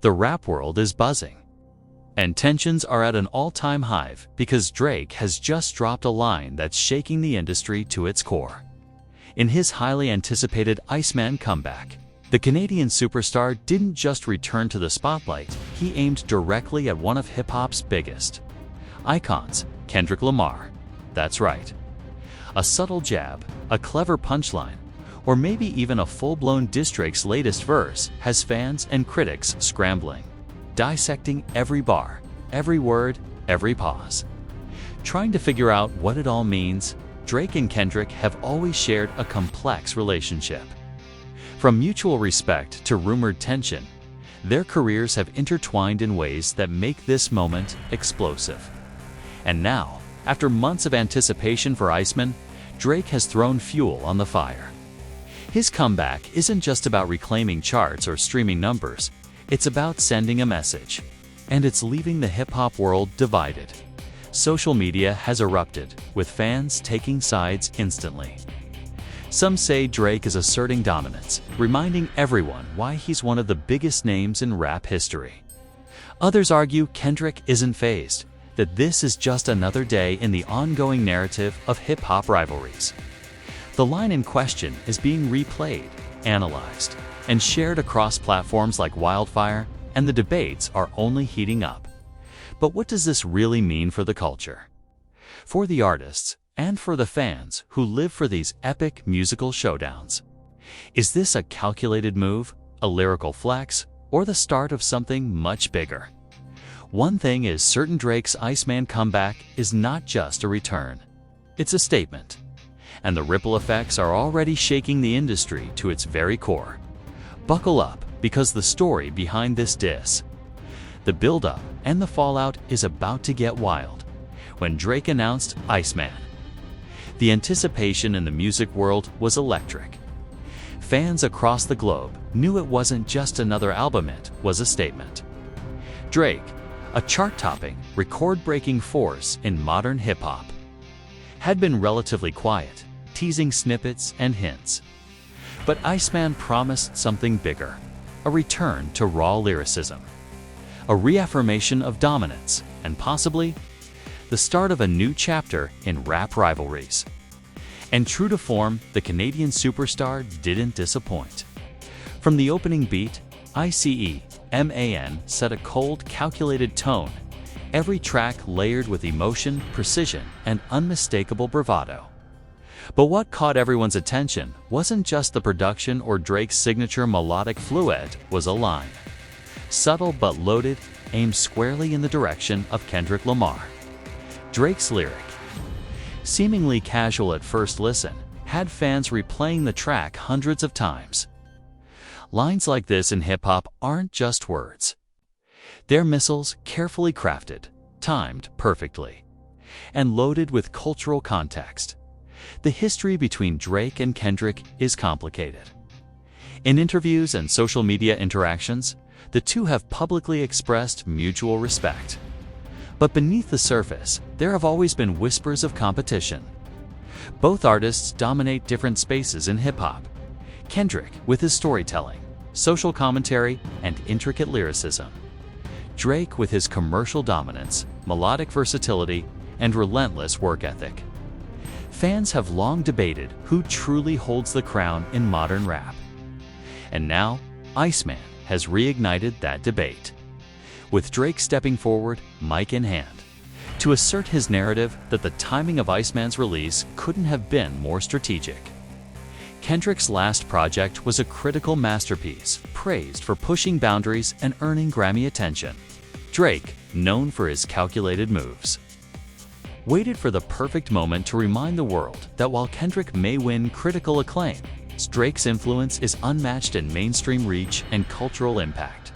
The rap world is buzzing, and tensions are at an all-time high because Drake has just dropped a line that's shaking the industry to its core. In his highly anticipated Iceman comeback, the Canadian superstar didn't just return to the spotlight, he aimed directly at one of hip-hop's biggest icons, Kendrick Lamar. That's right. A subtle jab, a clever punchline, or maybe even a full-blown diss Drake's latest verse has fans and critics scrambling, dissecting every bar, every word, every pause. Trying to figure out what it all means, Drake and Kendrick have always shared a complex relationship. From mutual respect to rumored tension, their careers have intertwined in ways that make this moment explosive. And now, after months of anticipation for Iceman, Drake has thrown fuel on the fire. His comeback isn't just about reclaiming charts or streaming numbers, it's about sending a message. And it's leaving the hip-hop world divided. Social media has erupted, with fans taking sides instantly. Some say Drake is asserting dominance, reminding everyone why he's one of the biggest names in rap history. Others argue Kendrick isn't fazed, that this is just another day in the ongoing narrative of hip-hop rivalries. The line in question is being replayed, analyzed, and shared across platforms like wildfire, and the debates are only heating up. But what does this really mean for the culture? For the artists, and for the fans who live for these epic musical showdowns? Is this a calculated move, a lyrical flex, or the start of something much bigger? One thing is certain: Drake's Iceman comeback is not just a return. It's a statement. And the ripple effects are already shaking the industry to its very core. Buckle up, because the story behind this diss, the build-up and the fallout is about to get wild. When Drake announced Iceman, the anticipation in the music world was electric. Fans across the globe knew it wasn't just another album, it was a statement. Drake, a chart-topping, record-breaking force in modern hip-hop, had been relatively quiet, teasing snippets and hints. But Iceman promised something bigger, a return to raw lyricism, a reaffirmation of dominance, and possibly the start of a new chapter in rap rivalries. And true to form, the Canadian superstar didn't disappoint. From the opening beat, Iceman set a cold, calculated tone, every track layered with emotion, precision, and unmistakable bravado. But what caught everyone's attention wasn't just the production or Drake's signature melodic fluid, was a line. Subtle but loaded, aimed squarely in the direction of Kendrick Lamar. Drake's lyric, seemingly casual at first listen, had fans replaying the track hundreds of times. Lines like this in hip-hop aren't just words. They're missiles carefully crafted, timed perfectly, and loaded with cultural context. The history between Drake and Kendrick is complicated. In interviews and social media interactions, the two have publicly expressed mutual respect. But beneath the surface, there have always been whispers of competition. Both artists dominate different spaces in hip-hop. Kendrick with his storytelling, social commentary, and intricate lyricism. Drake with his commercial dominance, melodic versatility, and relentless work ethic. Fans have long debated who truly holds the crown in modern rap. And now, Iceman has reignited that debate, with Drake stepping forward, mic in hand, to assert his narrative that the timing of Iceman's release couldn't have been more strategic. Kendrick's last project was a critical masterpiece, praised for pushing boundaries and earning Grammy attention. Drake, known for his calculated moves, waited for the perfect moment to remind the world that while Kendrick may win critical acclaim, Drake's influence is unmatched in mainstream reach and cultural impact.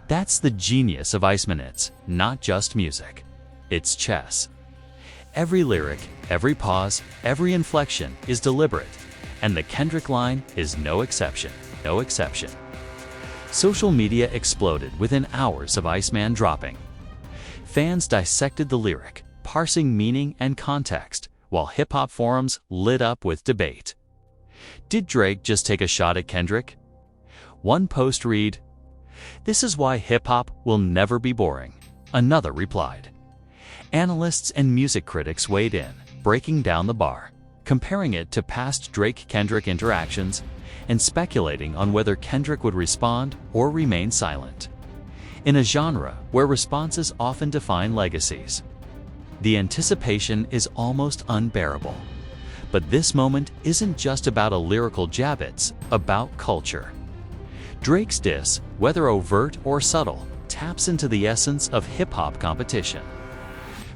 That's the genius of Iceman. It's not just music, it's chess. Every lyric, every pause, every inflection is deliberate, and the Kendrick line is no exception. Social media exploded within hours of Iceman dropping. Fans dissected the lyric, parsing meaning and context, while hip-hop forums lit up with debate. Did Drake just take a shot at Kendrick? One post read, "This is why hip-hop will never be boring," another replied. Analysts and music critics weighed in, breaking down the bar, comparing it to past Drake-Kendrick interactions, and speculating on whether Kendrick would respond or remain silent. In a genre where responses often define legacies, the anticipation is almost unbearable. But this moment isn't just about a lyrical jab, it's about culture. Drake's diss, whether overt or subtle, taps into the essence of hip-hop competition.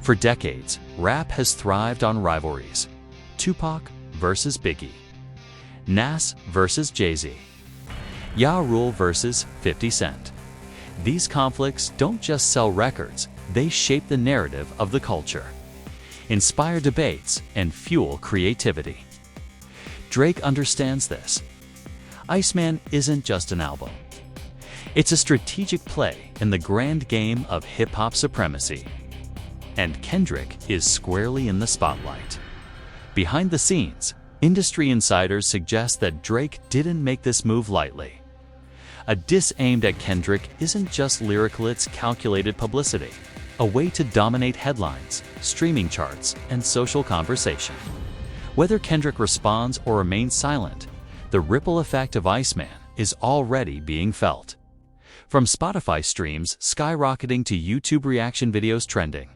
For decades, rap has thrived on rivalries. Tupac versus Biggie, Nas versus Jay-Z, Ja Rule versus 50 Cent. These conflicts don't just sell records, they shape the narrative of the culture, inspire debates, and fuel creativity. Drake understands this. Iceman isn't just an album. It's a strategic play in the grand game of hip-hop supremacy. And Kendrick is squarely in the spotlight. Behind the scenes, industry insiders suggest that Drake didn't make this move lightly. A diss aimed at Kendrick isn't just lyrical, it's calculated publicity, a way to dominate headlines, streaming charts, and social conversation. Whether Kendrick responds or remains silent, the ripple effect of Iceman is already being felt. From Spotify streams skyrocketing to YouTube reaction videos trending,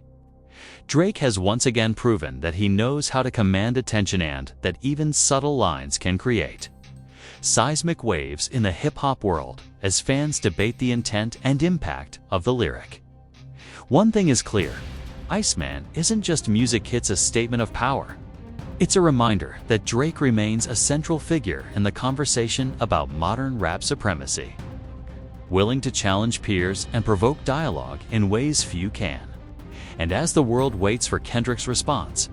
Drake has once again proven that he knows how to command attention and that even subtle lines can create seismic waves in the hip-hop world as fans debate the intent and impact of the lyric. One thing is clear, Iceman isn't just music, it's a statement of power. It's a reminder that Drake remains a central figure in the conversation about modern rap supremacy, willing to challenge peers and provoke dialogue in ways few can. And as the world waits for Kendrick's response,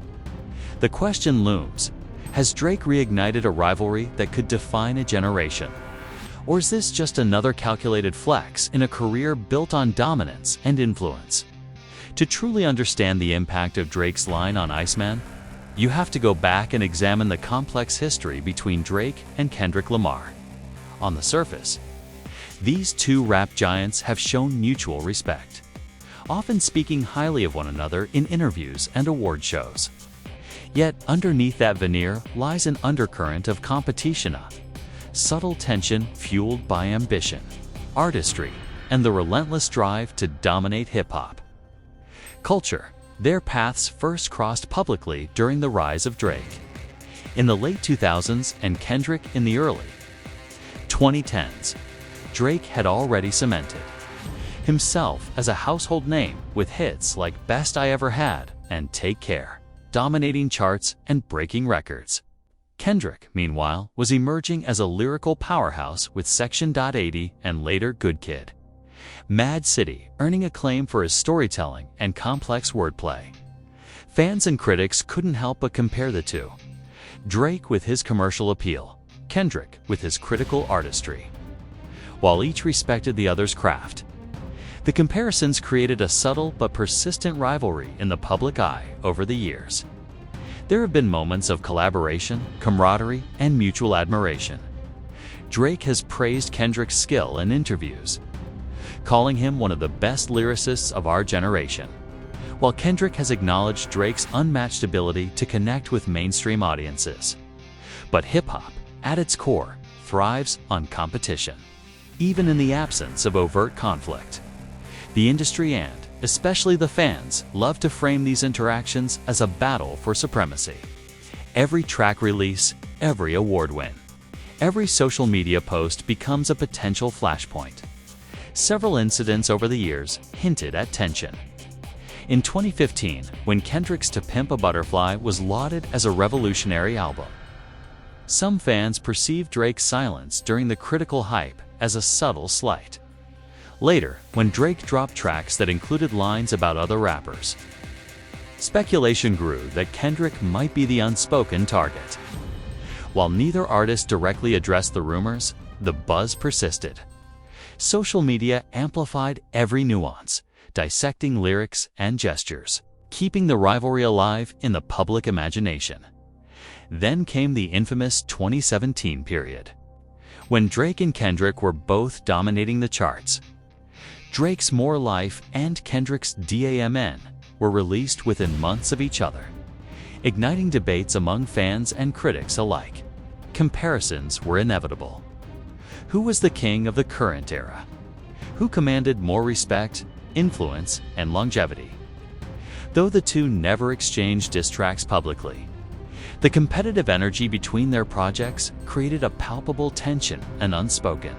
the question looms, has Drake reignited a rivalry that could define a generation? Or is this just another calculated flex in a career built on dominance and influence? To truly understand the impact of Drake's line on Iceman, you have to go back and examine the complex history between Drake and Kendrick Lamar. On the surface, these two rap giants have shown mutual respect, often speaking highly of one another in interviews and award shows. Yet underneath that veneer lies an undercurrent of competition, a subtle tension fueled by ambition, artistry, and the relentless drive to dominate hip-hop culture. Their paths first crossed publicly during the rise of Drake in the late 2000s and Kendrick in the early 2010s. Drake had already cemented himself as a household name with hits like Best I Ever Had and Take Care, dominating charts and breaking records. Kendrick, meanwhile, was emerging as a lyrical powerhouse with Section 80 and later Good Kid, Mad City, earning acclaim for his storytelling and complex wordplay. Fans and critics couldn't help but compare the two. Drake with his commercial appeal, Kendrick with his critical artistry. While each respected the other's craft, the comparisons created a subtle but persistent rivalry in the public eye over the years. There have been moments of collaboration, camaraderie, and mutual admiration. Drake has praised Kendrick's skill in interviews, calling him one of the best lyricists of our generation, while Kendrick has acknowledged Drake's unmatched ability to connect with mainstream audiences. But hip-hop, at its core, thrives on competition, even in the absence of overt conflict. The industry and, especially the fans, love to frame these interactions as a battle for supremacy. Every track release, every award win, every social media post becomes a potential flashpoint. Several incidents over the years hinted at tension. In 2015, when Kendrick's To Pimp a Butterfly was lauded as a revolutionary album, some fans perceived Drake's silence during the critical hype as a subtle slight. Later, when Drake dropped tracks that included lines about other rappers, speculation grew that Kendrick might be the unspoken target. While neither artist directly addressed the rumors, the buzz persisted. Social media amplified every nuance, dissecting lyrics and gestures, keeping the rivalry alive in the public imagination. Then came the infamous 2017 period, when Drake and Kendrick were both dominating the charts. Drake's More Life and Kendrick's DAMN were released within months of each other, igniting debates among fans and critics alike. Comparisons were inevitable. Who was the king of the current era? Who commanded more respect, influence, and longevity? Though the two never exchanged diss tracks publicly, the competitive energy between their projects created a palpable tension and unspoken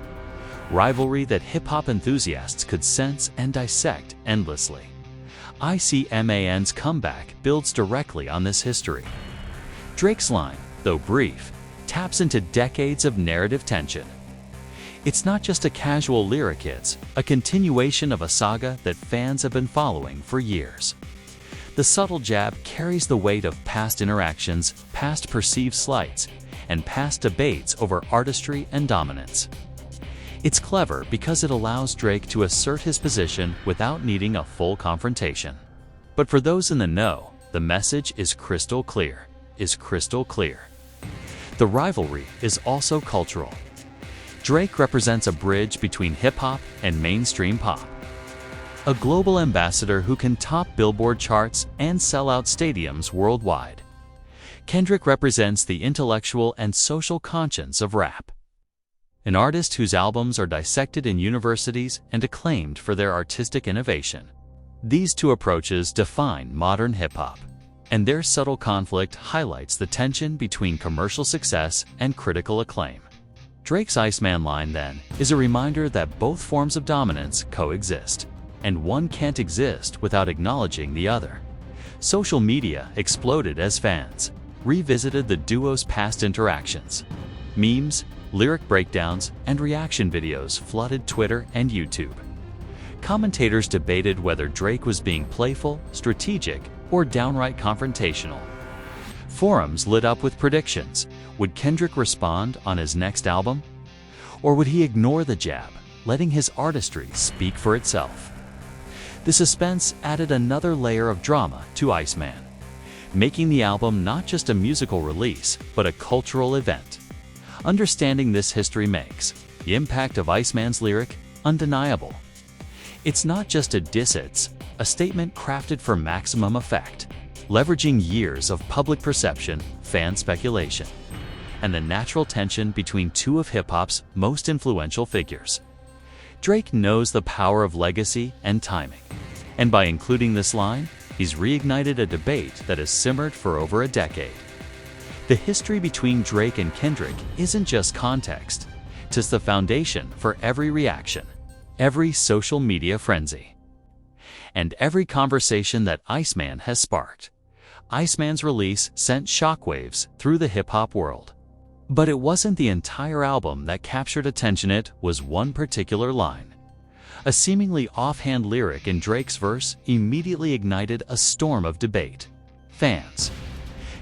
rivalry that hip-hop enthusiasts could sense and dissect endlessly. Iceman's comeback builds directly on this history. Drake's line, though brief, taps into decades of narrative tension. It's not just a casual lyric, it's a continuation of a saga that fans have been following for years. The subtle jab carries the weight of past interactions, past perceived slights, and past debates over artistry and dominance. It's clever because it allows Drake to assert his position without needing a full confrontation. But for those in the know, the message is crystal clear. The rivalry is also cultural. Drake represents a bridge between hip-hop and mainstream pop. A global ambassador who can top Billboard charts and sell out stadiums worldwide. Kendrick represents the intellectual and social conscience of rap. An artist whose albums are dissected in universities and acclaimed for their artistic innovation. These two approaches define modern hip-hop, and their subtle conflict highlights the tension between commercial success and critical acclaim. Drake's Iceman line, then, is a reminder that both forms of dominance coexist, and one can't exist without acknowledging the other. Social media exploded as fans revisited the duo's past interactions. Memes, lyric breakdowns, and reaction videos flooded Twitter and YouTube. Commentators debated whether Drake was being playful, strategic, or downright confrontational. Forums lit up with predictions. Would Kendrick respond on his next album? Or would he ignore the jab, letting his artistry speak for itself? The suspense added another layer of drama to Iceman, making the album not just a musical release, but a cultural event. Understanding this history makes the impact of Iceman's lyric undeniable. It's not just a diss, it's a statement crafted for maximum effect, leveraging years of public perception, fan speculation, and the natural tension between two of hip-hop's most influential figures. Drake knows the power of legacy and timing, and by including this line, he's reignited a debate that has simmered for over a decade. The history between Drake and Kendrick isn't just context, 'tis the foundation for every reaction, every social media frenzy, and every conversation that Iceman has sparked. Iceman's release sent shockwaves through the hip-hop world. But it wasn't the entire album that captured attention, it was one particular line. A seemingly offhand lyric in Drake's verse immediately ignited a storm of debate. Fans,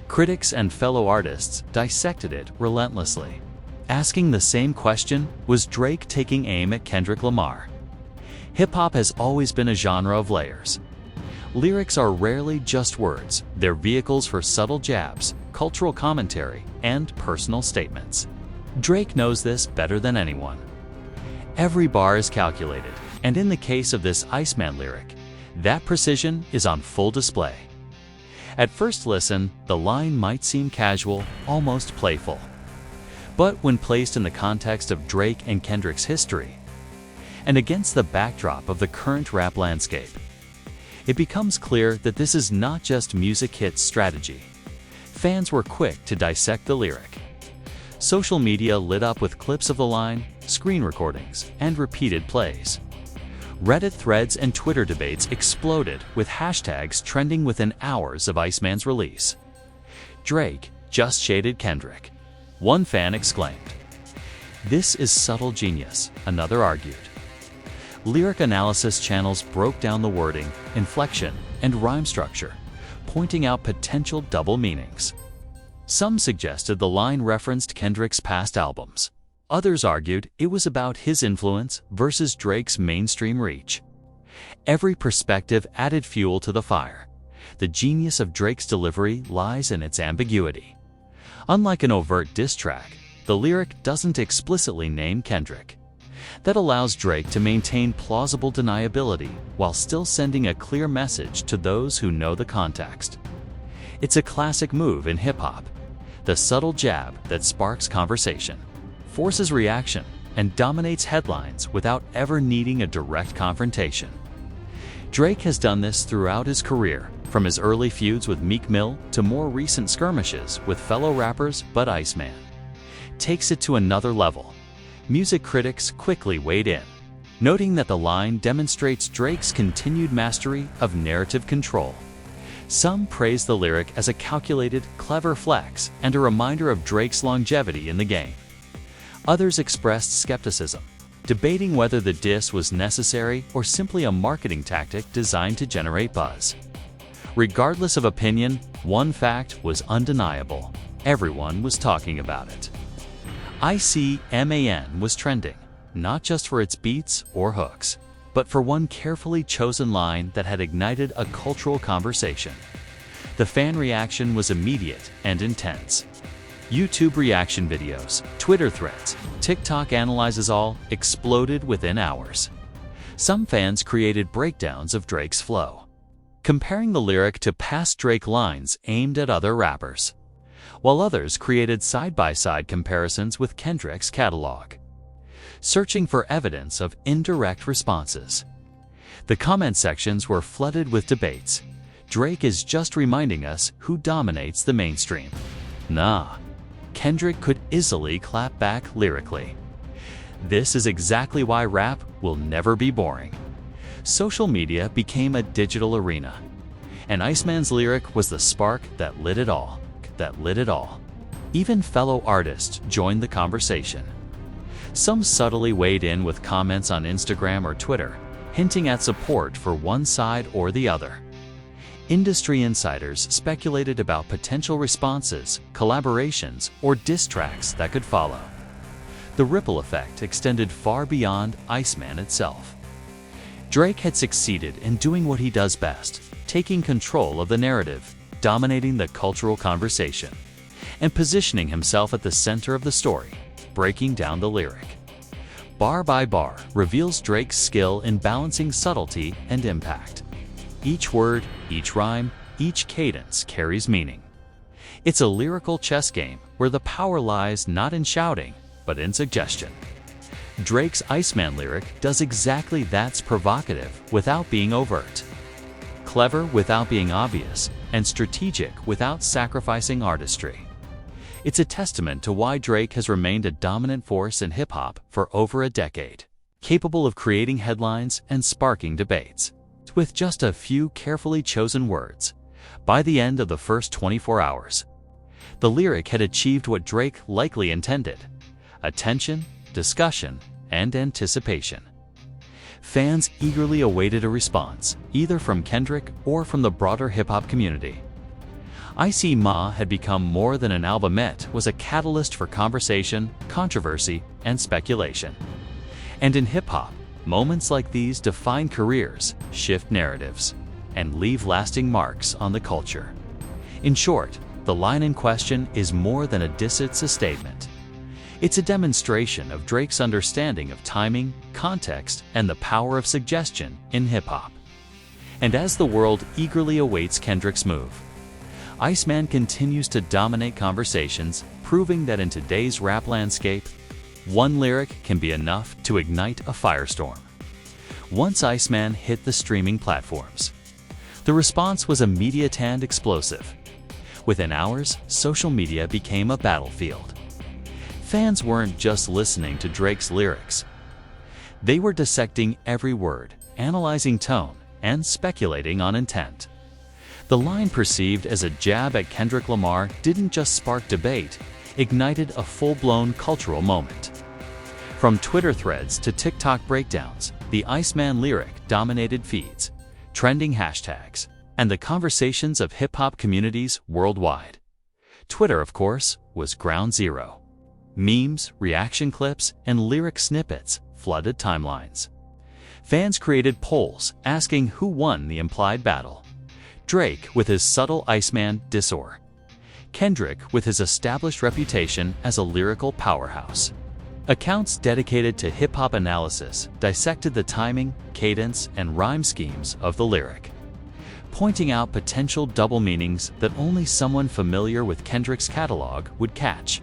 critics, and fellow artists dissected it relentlessly, asking the same question: was Drake taking aim at Kendrick Lamar? Hip-hop has always been a genre of layers. Lyrics are rarely just words, they're vehicles for subtle jabs, cultural commentary, and personal statements. Drake knows this better than anyone. Every bar is calculated, and in the case of this Iceman lyric, that precision is on full display. At first listen, the line might seem casual, almost playful. But when placed in the context of Drake and Kendrick's history, and against the backdrop of the current rap landscape, it becomes clear that this is not just music hits strategy. Fans were quick to dissect the lyric. Social media lit up with clips of the line, screen recordings, and repeated plays. Reddit threads and Twitter debates exploded with hashtags trending within hours of Iceman's release. Drake just shaded Kendrick, one fan exclaimed. This is subtle genius, another argued. Lyric analysis channels broke down the wording, inflection, and rhyme structure, pointing out potential double meanings. Some suggested the line referenced Kendrick's past albums. Others argued it was about his influence versus Drake's mainstream reach. Every perspective added fuel to the fire. The genius of Drake's delivery lies in its ambiguity. Unlike an overt diss track, the the lyric doesn't explicitly name Kendrick. That allows Drake to maintain plausible deniability while still sending a clear message to those who know the context. It's a classic move in hip-hop, the subtle jab that sparks conversation, forces reaction, and dominates headlines without ever needing a direct confrontation. Drake has done this throughout his career, from his early feuds with Meek Mill to more recent skirmishes with fellow rappers but Iceman. Takes it to another level. Music critics quickly weighed in, noting that the line demonstrates Drake's continued mastery of narrative control. Some praise the lyric as a calculated, clever flex and a reminder of Drake's longevity in the game. Others expressed skepticism, debating whether the diss was necessary or simply a marketing tactic designed to generate buzz. Regardless of opinion, one fact was undeniable: everyone was talking about it. Iceman was trending, not just for its beats or hooks, but for one carefully chosen line that had ignited a cultural conversation. The fan reaction was immediate and intense. YouTube reaction videos, Twitter threads, TikTok analyzes all exploded within hours. Some fans created breakdowns of Drake's flow, comparing the lyric to past Drake lines aimed at other rappers, while others created side-by-side comparisons with Kendrick's catalog, searching for evidence of indirect responses. The comment sections were flooded with debates. Drake is just reminding us who dominates the mainstream. Nah, Kendrick could easily clap back lyrically. This is exactly why rap will never be boring. Social media became a digital arena, and Iceman's lyric was the spark that lit it all. Even fellow artists joined the conversation. Some subtly weighed in with comments on Instagram or Twitter, hinting at support for one side or the other. Industry insiders speculated about potential responses, collaborations, or diss tracks that could follow. The ripple effect extended far beyond Iceman itself. Drake had succeeded in doing what he does best, taking control of the narrative, dominating the cultural conversation, and positioning himself at the center of the story, breaking down the lyric. Bar by bar reveals Drake's skill in balancing subtlety and impact. Each word, each rhyme, each cadence carries meaning. It's a lyrical chess game where the power lies not in shouting, but in suggestion. Drake's Iceman lyric does exactly that's provocative without being overt, clever without being obvious, and strategic without sacrificing artistry. It's a testament to why Drake has remained a dominant force in hip-hop for over a decade, capable of creating headlines and sparking debates. With just a few carefully chosen words, by the end of the first 24 hours, the lyric had achieved what Drake likely intended: attention, discussion, and anticipation. Fans eagerly awaited a response, either from Kendrick or from the broader hip-hop community. Iceman had become more than an albumette, was a catalyst for conversation, controversy, and speculation. And in hip-hop, moments like these define careers, shift narratives, and leave lasting marks on the culture. In short, the line in question is more than a diss, it's a statement. It's a demonstration of Drake's understanding of timing, context, and the power of suggestion in hip-hop. And as the world eagerly awaits Kendrick's move, Iceman continues to dominate conversations, proving that in today's rap landscape, one lyric can be enough to ignite a firestorm. Once Iceman hit the streaming platforms, the response was immediate and explosive. Within hours, social media became a battlefield. Fans weren't just listening to Drake's lyrics. They were dissecting every word, analyzing tone, and speculating on intent. The line perceived as a jab at Kendrick Lamar didn't just spark debate, ignited a full-blown cultural moment. From Twitter threads to TikTok breakdowns, the Iceman lyric dominated feeds, trending hashtags, and the conversations of hip-hop communities worldwide. Twitter, of course, was ground zero. Memes, reaction clips, and lyric snippets flooded timelines. Fans created polls asking who won the implied battle: Drake with his subtle Iceman diss or Kendrick with his established reputation as a lyrical powerhouse. Accounts dedicated to hip-hop analysis dissected the timing, cadence, and rhyme schemes of the lyric, pointing out potential double meanings that only someone familiar with Kendrick's catalog would catch.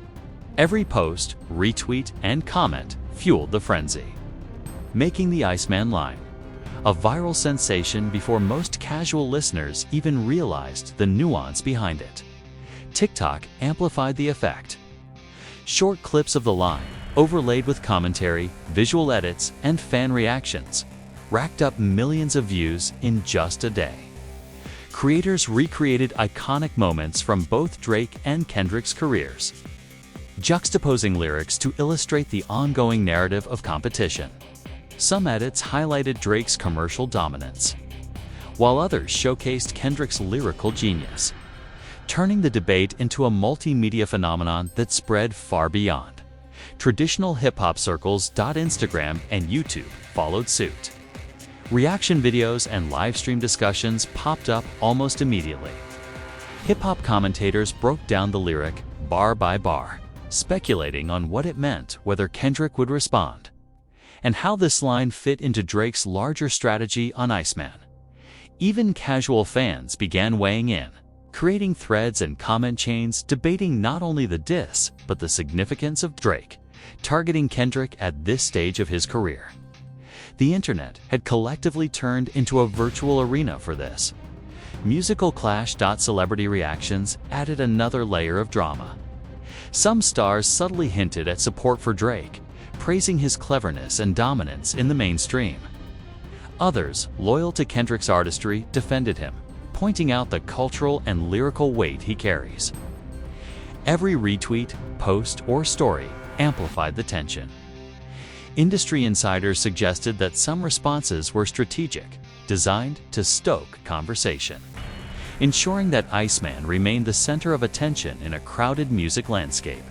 Every post, retweet, and comment fueled the frenzy, making the Iceman line a viral sensation before most casual listeners even realized the nuance behind it. TikTok amplified the effect. Short clips of the line, overlaid with commentary, visual edits, and fan reactions, racked up millions of views in just a day. Creators recreated iconic moments from both Drake and Kendrick's careers, juxtaposing lyrics to illustrate the ongoing narrative of competition. Some edits highlighted Drake's commercial dominance, while others showcased Kendrick's lyrical genius, turning the debate into a multimedia phenomenon that spread far beyond traditional hip-hop circles. Instagram and YouTube followed suit. Reaction videos and live-stream discussions popped up almost immediately. Hip-hop commentators broke down the lyric bar by bar, speculating on what it meant, whether Kendrick would respond, and how this line fit into Drake's larger strategy on Iceman. Even casual fans began weighing in, creating threads and comment chains debating not only the diss, but the significance of Drake targeting Kendrick at this stage of his career. The internet had collectively turned into a virtual arena for this musical clash. Celebrity reactions added another layer of drama. Some stars subtly hinted at support for Drake, praising his cleverness and dominance in the mainstream. Others, loyal to Kendrick's artistry, defended him, pointing out the cultural and lyrical weight he carries. Every retweet, post, or story amplified the tension. Industry insiders suggested that some responses were strategic, designed to stoke conversation, ensuring that Iceman remained the center of attention in a crowded music landscape.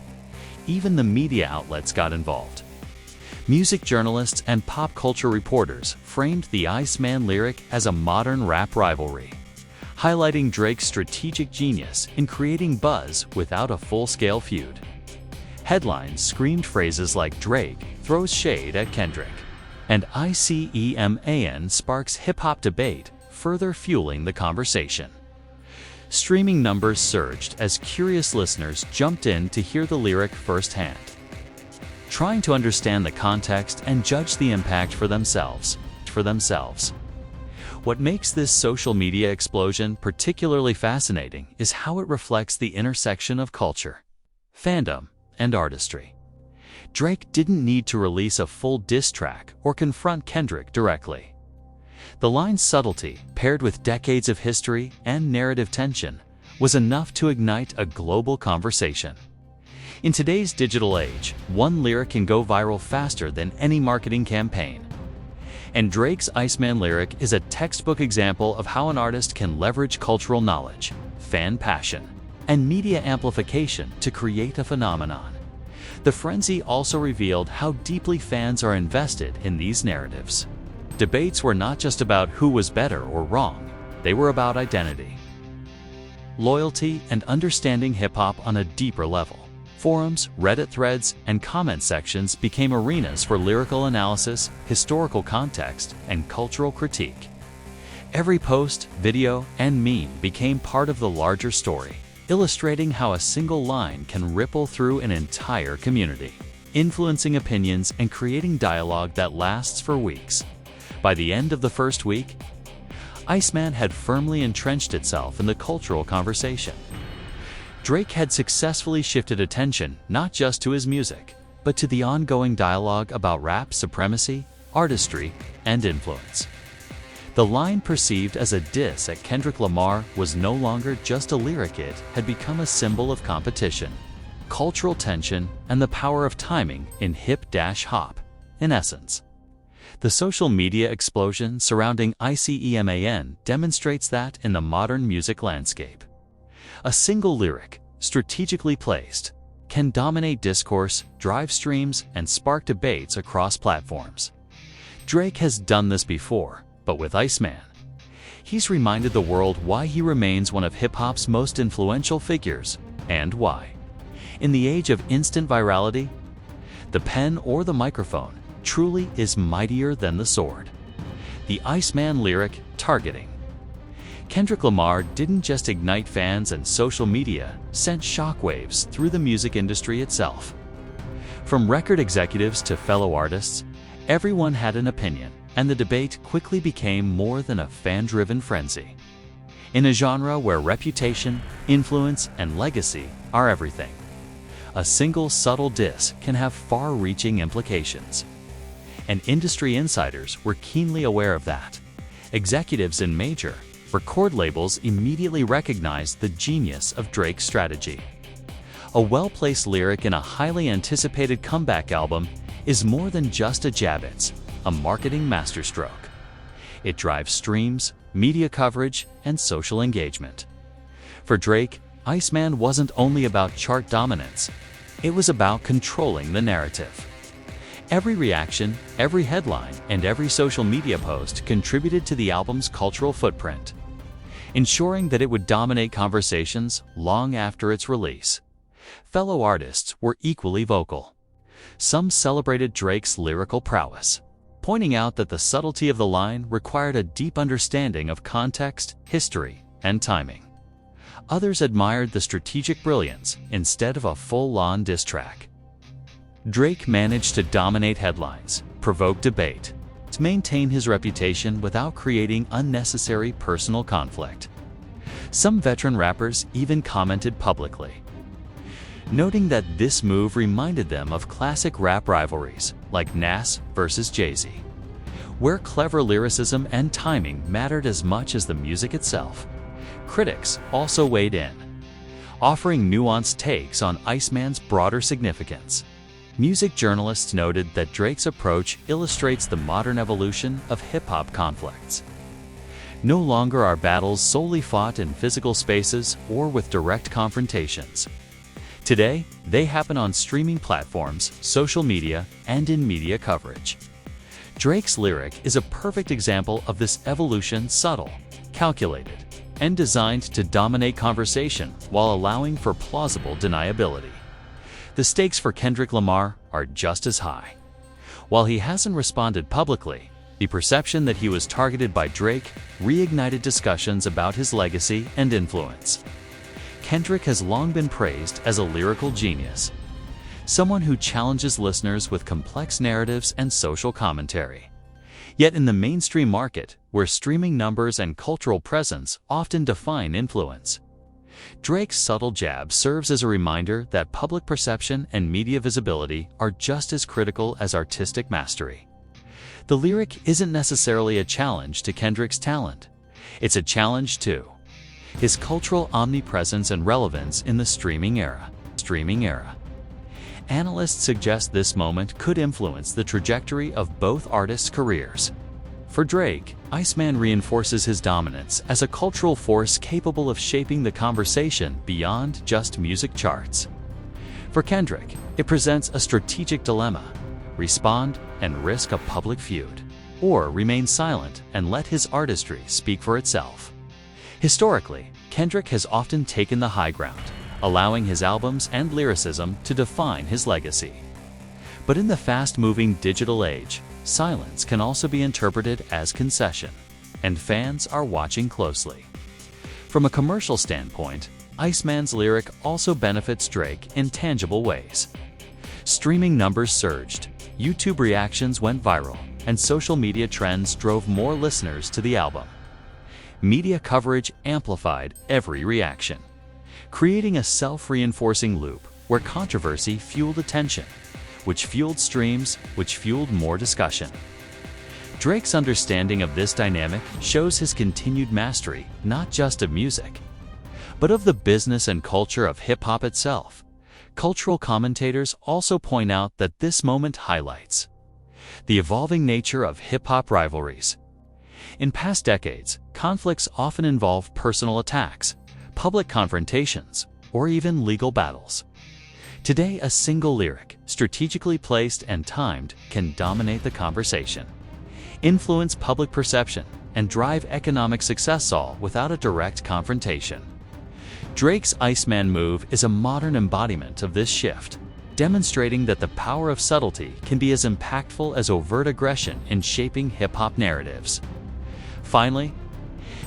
Even the media outlets got involved. Music journalists and pop culture reporters framed the Iceman lyric as a modern rap rivalry, highlighting Drake's strategic genius in creating buzz without a full-scale feud. Headlines screamed phrases like "Drake throws shade at Kendrick" and "Iceman sparks hip-hop debate," further fueling the conversation. Streaming numbers surged as curious listeners jumped in to hear the lyric firsthand, trying to understand the context and judge the impact for themselves. What makes this social media explosion particularly fascinating is how it reflects the intersection of culture, fandom, and artistry. Drake didn't need to release a full diss track or confront Kendrick directly. The line's subtlety, paired with decades of history and narrative tension, was enough to ignite a global conversation. In today's digital age, one lyric can go viral faster than any marketing campaign. And Drake's Iceman lyric is a textbook example of how an artist can leverage cultural knowledge, fan passion, and media amplification to create a phenomenon. The frenzy also revealed how deeply fans are invested in these narratives. Debates were not just about who was better or wrong, they were about identity, loyalty, and understanding hip-hop on a deeper level. Forums, Reddit threads, and comment sections became arenas for lyrical analysis, historical context, and cultural critique. Every post, video, and meme became part of the larger story, illustrating how a single line can ripple through an entire community, influencing opinions and creating dialogue that lasts for weeks. By the end of the first week, Iceman had firmly entrenched itself in the cultural conversation. Drake had successfully shifted attention not just to his music, but to the ongoing dialogue about rap supremacy, artistry, and influence. The line perceived as a diss at Kendrick Lamar was no longer just a lyric, it had become a symbol of competition, cultural tension, and the power of timing in hip-hop. In essence, the social media explosion surrounding Iceman demonstrates that in the modern music landscape, a single lyric, strategically placed, can dominate discourse, drive streams, and spark debates across platforms. Drake has done this before, but with Iceman, he's reminded the world why he remains one of hip-hop's most influential figures, and why. In the age of instant virality, the pen or the microphone truly is mightier than the sword. The Iceman lyric, targeting. Kendrick Lamar didn't just ignite fans and social media, sent shockwaves through the music industry itself. From record executives to fellow artists, everyone had an opinion, and the debate quickly became more than a fan-driven frenzy. In a genre where reputation, influence, and legacy are everything, a single subtle diss can have far-reaching implications. And industry insiders were keenly aware of that. Executives in major record labels immediately recognized the genius of Drake's strategy. A well-placed lyric in a highly anticipated comeback album is more than just a jab, it's a marketing masterstroke. It drives streams, media coverage, and social engagement. For Drake, Iceman wasn't only about chart dominance, it was about controlling the narrative. Every reaction, every headline, and every social media post contributed to the album's cultural footprint, ensuring that it would dominate conversations long after its release. Fellow artists were equally vocal. Some celebrated Drake's lyrical prowess, pointing out that the subtlety of the line required a deep understanding of context, history, and timing. Others admired the strategic brilliance instead of a full-on diss track. Drake managed to dominate headlines, provoke debate, to maintain his reputation without creating unnecessary personal conflict. Some veteran rappers even commented publicly, noting that this move reminded them of classic rap rivalries like Nas versus Jay-Z, where clever lyricism and timing mattered as much as the music itself. Critics also weighed in, offering nuanced takes on Iceman's broader significance. Music journalists noted that Drake's approach illustrates the modern evolution of hip-hop conflicts. No longer are battles solely fought in physical spaces or with direct confrontations. Today, they happen on streaming platforms, social media, and in media coverage. Drake's lyric is a perfect example of this evolution, subtle, calculated, and designed to dominate conversation while allowing for plausible deniability. The stakes for Kendrick Lamar are just as high. While he hasn't responded publicly, the perception that he was targeted by Drake reignited discussions about his legacy and influence. Kendrick has long been praised as a lyrical genius, someone who challenges listeners with complex narratives and social commentary. Yet in the mainstream market, where streaming numbers and cultural presence often define influence, Drake's subtle jab serves as a reminder that public perception and media visibility are just as critical as artistic mastery. The lyric isn't necessarily a challenge to Kendrick's talent. It's a challenge to his cultural omnipresence and relevance in the streaming era. Analysts suggest this moment could influence the trajectory of both artists' careers. For Drake, Iceman reinforces his dominance as a cultural force capable of shaping the conversation beyond just music charts. For Kendrick, it presents a strategic dilemma: respond and risk a public feud, or remain silent and let his artistry speak for itself. Historically, Kendrick has often taken the high ground, allowing his albums and lyricism to define his legacy. But in the fast-moving digital age, silence can also be interpreted as concession, and fans are watching closely. From a commercial standpoint, Iceman's lyric also benefits Drake in tangible ways. Streaming numbers surged, YouTube reactions went viral, and social media trends drove more listeners to the album. Media coverage amplified every reaction, creating a self-reinforcing loop where controversy fueled attention, which fueled streams, which fueled more discussion. Drake's understanding of this dynamic shows his continued mastery not just of music, but of the business and culture of hip-hop itself. Cultural commentators also point out that this moment highlights the evolving nature of hip-hop rivalries. In past decades, conflicts often involve personal attacks, public confrontations, or even legal battles. Today, a single lyric, strategically placed and timed, can dominate the conversation, influence public perception, and drive economic success, all without a direct confrontation. Drake's Iceman move is a modern embodiment of this shift, demonstrating that the power of subtlety can be as impactful as overt aggression in shaping hip-hop narratives. Finally,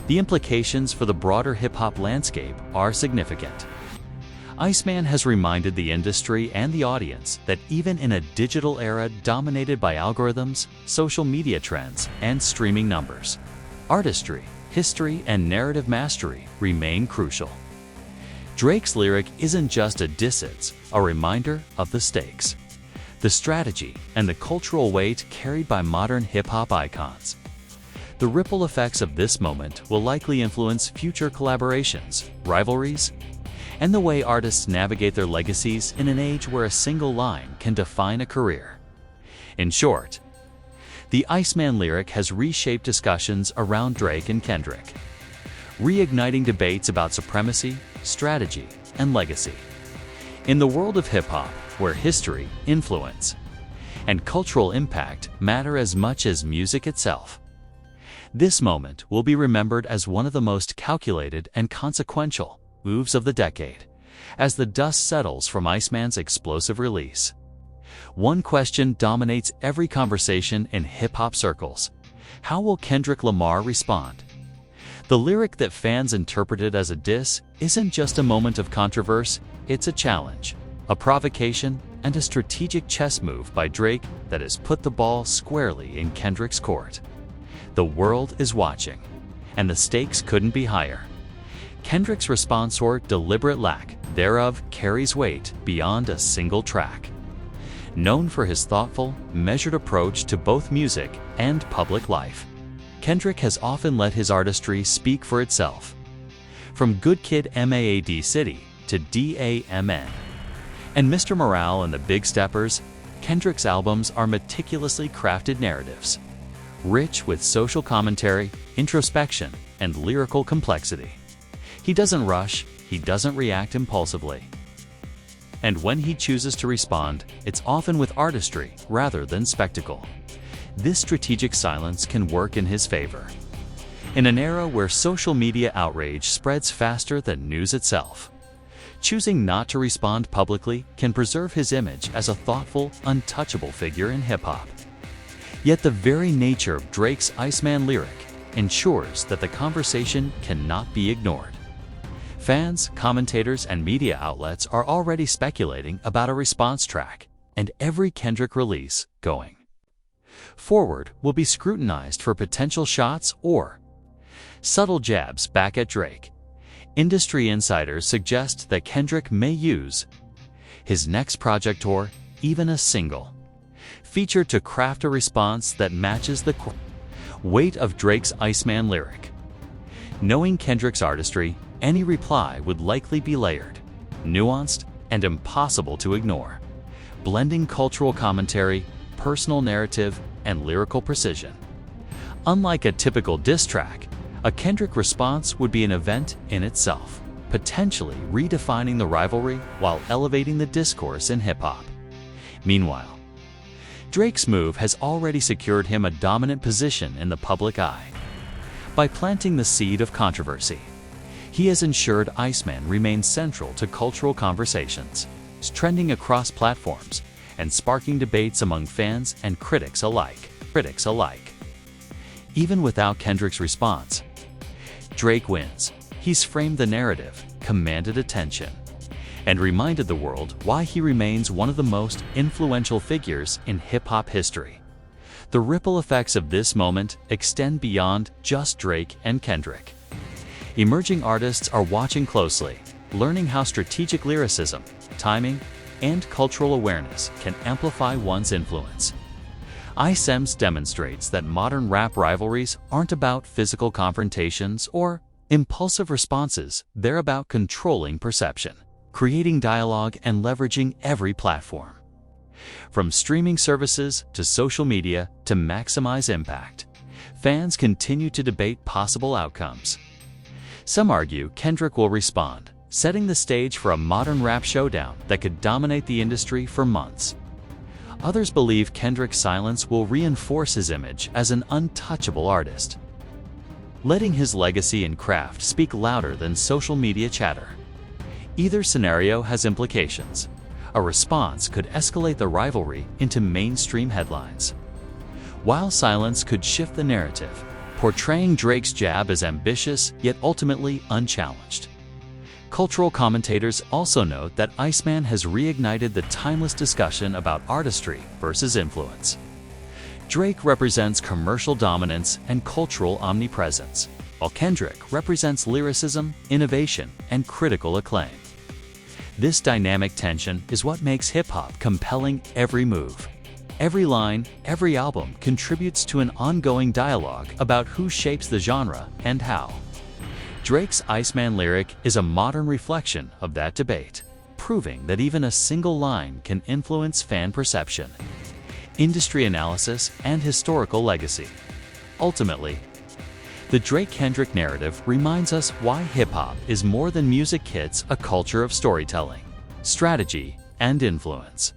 the implications for the broader hip-hop landscape are significant. Iceman has reminded the industry and the audience that even in a digital era dominated by algorithms, social media trends, and streaming numbers, artistry, history, and narrative mastery remain crucial. Drake's lyric isn't just a diss, it's a reminder of the stakes, the strategy, and the cultural weight carried by modern hip-hop icons. The ripple effects of this moment will likely influence future collaborations, rivalries, and the way artists navigate their legacies in an age where a single line can define a career. In short, the Iceman lyric has reshaped discussions around Drake and Kendrick, reigniting debates about supremacy, strategy, and legacy. In the world of hip-hop, where history, influence, and cultural impact matter as much as music itself, this moment will be remembered as one of the most calculated and consequential moves of the decade, as the dust settles from Iceman's explosive release. One question dominates every conversation in hip-hop circles: how will Kendrick Lamar respond? The lyric that fans interpreted as a diss isn't just a moment of controversy, it's a challenge, a provocation, and a strategic chess move by Drake that has put the ball squarely in Kendrick's court. The world is watching, and the stakes couldn't be higher. Kendrick's response, or deliberate lack thereof, carries weight beyond a single track. Known for his thoughtful, measured approach to both music and public life, Kendrick has often let his artistry speak for itself. From Good Kid Mad City to DAMN and Mr. Morale and the Big Steppers, Kendrick's albums are meticulously crafted narratives, rich with social commentary, introspection, and lyrical complexity. He doesn't rush, he doesn't react impulsively. And when he chooses to respond, it's often with artistry rather than spectacle. This strategic silence can work in his favor. In an era where social media outrage spreads faster than news itself, choosing not to respond publicly can preserve his image as a thoughtful, untouchable figure in hip-hop. Yet the very nature of Drake's Iceman lyric ensures that the conversation cannot be ignored. Fans, commentators, and media outlets are already speculating about a response track, and every Kendrick release going forward will be scrutinized for potential shots or subtle jabs back at Drake. Industry insiders suggest that Kendrick may use his next project, or even a single feature, to craft a response that matches the weight of Drake's Iceman lyric. Knowing Kendrick's artistry, any reply would likely be layered, nuanced, and impossible to ignore, blending cultural commentary, personal narrative, and lyrical precision. Unlike a typical diss track, a Kendrick response would be an event in itself, potentially redefining the rivalry while elevating the discourse in hip-hop. Meanwhile, Drake's move has already secured him a dominant position in the public eye. By planting the seed of controversy, he has ensured Iceman remains central to cultural conversations, trending across platforms and sparking debates among fans and critics alike. Even without Kendrick's response, Drake wins. He's framed the narrative, commanded attention, and reminded the world why he remains one of the most influential figures in hip-hop history. The ripple effects of this moment extend beyond just Drake and Kendrick. Emerging artists are watching closely, learning how strategic lyricism, timing, and cultural awareness can amplify one's influence. Iceman demonstrates that modern rap rivalries aren't about physical confrontations or impulsive responses, they're about controlling perception, creating dialogue, and leveraging every platform, from streaming services to social media, to maximize impact. Fans continue to debate possible outcomes. Some argue Kendrick will respond, setting the stage for a modern rap showdown that could dominate the industry for months. Others believe Kendrick's silence will reinforce his image as an untouchable artist, letting his legacy and craft speak louder than social media chatter. Either scenario has implications. A response could escalate the rivalry into mainstream headlines, while silence could shift the narrative, portraying Drake's jab as ambitious yet ultimately unchallenged. Cultural commentators also note that Iceman has reignited the timeless discussion about artistry versus influence. Drake represents commercial dominance and cultural omnipresence, while Kendrick represents lyricism, innovation, and critical acclaim. This dynamic tension is what makes hip-hop compelling every move. Every line, every album contributes to an ongoing dialogue about who shapes the genre and how. Drake's Iceman lyric is a modern reflection of that debate, proving that even a single line can influence fan perception, industry analysis, and historical legacy. Ultimately, the Drake-Kendrick narrative reminds us why hip-hop is more than music hits, a culture of storytelling, strategy, and influence.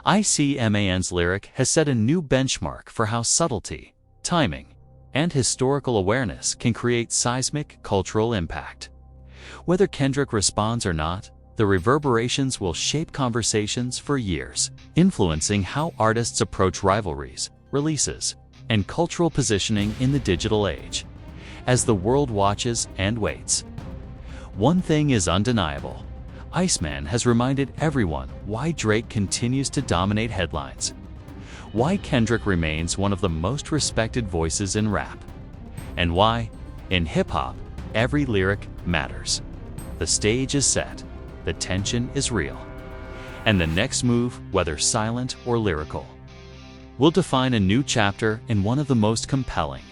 Iceman's lyric has set a new benchmark for how subtlety, timing, and historical awareness can create seismic cultural impact. Whether Kendrick responds or not, the reverberations will shape conversations for years, influencing how artists approach rivalries, releases, and cultural positioning in the digital age. As the world watches and waits, one thing is undeniable. Iceman has reminded everyone why Drake continues to dominate headlines, why Kendrick remains one of the most respected voices in rap, and why, in hip-hop, every lyric matters. The stage is set, the tension is real, and the next move, whether silent or lyrical, will define a new chapter in one of the most compelling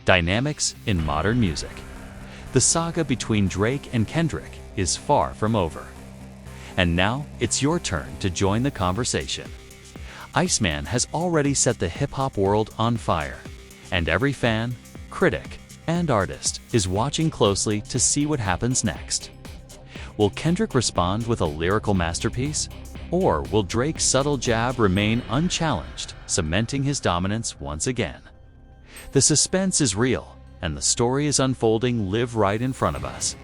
dynamics in modern music. The saga between Drake and Kendrick is far from over. And now, it's your turn to join the conversation. Iceman has already set the hip-hop world on fire, and every fan, critic, and artist is watching closely to see what happens next. Will Kendrick respond with a lyrical masterpiece? Or will Drake's subtle jab remain unchallenged, cementing his dominance once again? The suspense is real, and the story is unfolding live right in front of us.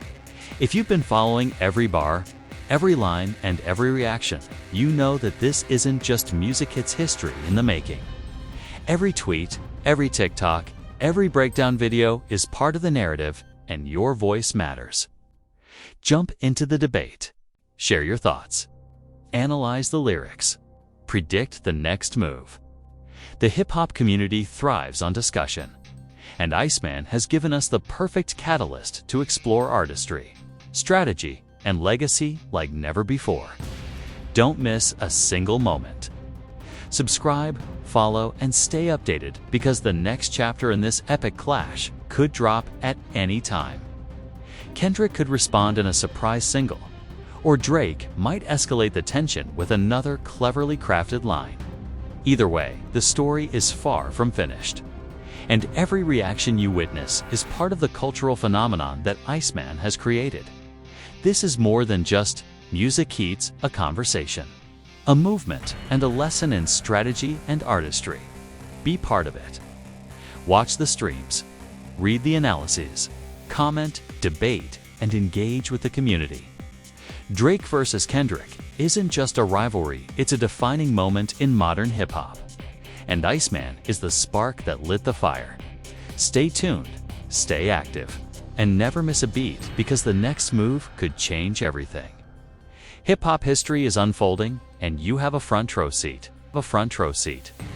If you've been following every bar, every line, and every reaction, you know that this isn't just music hits history in the making. Every tweet, every TikTok, every breakdown video is part of the narrative, and your voice matters. Jump into the debate. Share your thoughts. Analyze the lyrics. Predict the next move. The hip-hop community thrives on discussion, and Iceman has given us the perfect catalyst to explore artistry, strategy, and legacy like never before. Don't miss a single moment. Subscribe, follow, and stay updated because the next chapter in this epic clash could drop at any time. Kendrick could respond in a surprise single, or Drake might escalate the tension with another cleverly crafted line. Either way, the story is far from finished, and every reaction you witness is part of the cultural phenomenon that Iceman has created. This is more than just music heats, a conversation, a movement, and a lesson in strategy and artistry. Be part of it. Watch the streams, read the analyses, comment, debate, and engage with the community. Drake versus Kendrick isn't just a rivalry, it's a defining moment in modern hip-hop. And Iceman is the spark that lit the fire. Stay tuned, stay active, and never miss a beat because the next move could change everything. Hip-hop history is unfolding, and you have a front row seat.